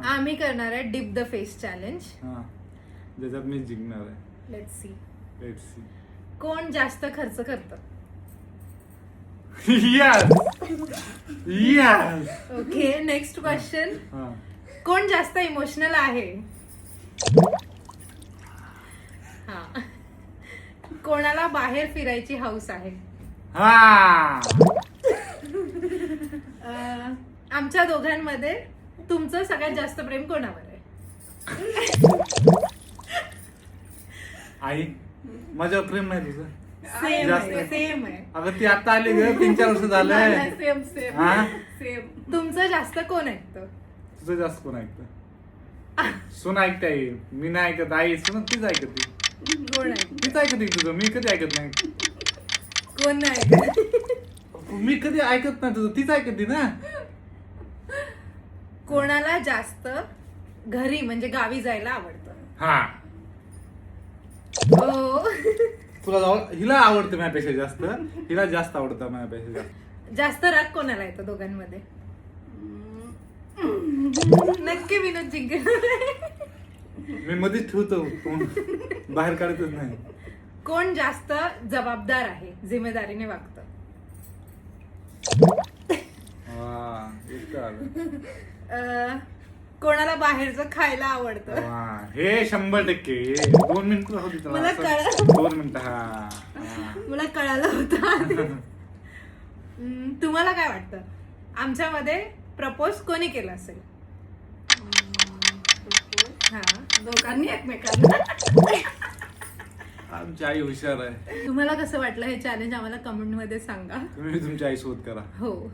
आम्ही करणार आहे डिप द फेस चॅलेंज. ज्याच्यात मी जिंकणार आहे. Let's see let's see. कोण जास्त खर्च करतं. Yes yes. Okay, next question. हा. कोण जास्त इमोशनल आहे. हा. कोणाला बाहेर फिरायची हौस आहे. हा. आमच्या दोघांमध्ये तुमचं सगळ्यात जास्त प्रेम कोणावर आहे. आई माझ्यावर प्रेम नाही तुझं. सेम जास्त. आहे, सेम आहे. अगं ती आता आली ग 3-4 वर्ष झालंय. सेम सेम हा सेम. तुमचं जास्त कोण ऐकतं. तुझं जास्त कोण ऐकतं. सून ऐकते आई. मी नाही ऐकत. आई सून तीच ऐकते. कोण ऐकतं. तीच ऐकते तुझं. मी कधी ऐकत नाही. कोण नाही ऐकत. मी कधी ऐकत नाही तुझं. तीच ऐकते ना. कोणाला जास्त घरी म्हणजे गावी जायला आवडतं. हा. हो. तुला हिला आवडतं माझ्यापेक्षा जास्त. हिला जास्त आवडतं माझ्यापेक्षा जास्त. जास्त राग कोणाला येतो दोघांमध्ये. नक्की विनोद जिंकणार. मी मध्येच ठेवतो. कोण बाहेर काढतच नाही. कोण जास्त जबाबदार आहे, जिम्मेदारीने वागतं. वा, इतकं आलं. कोणाला बाहेरचं खायला आवडतं. वा, हे 100%. 2 मिनिटं होती तुला. मला असं. कळलं. 2 मिनिटं. हा. मला कळालं होतं. तुम्हाला काय वाटतं आमच्यामध्ये प्रपोज कोणी केलं असेल. हा. दोघांनी एकमेकांना. आमची आई हुशार आहे. तुम्हाला कसं वाटलं हे चॅलेंज आम्हाला कमेंट मध्ये सांगा. तुम्ही तुमच्या आई शोध करा. हो.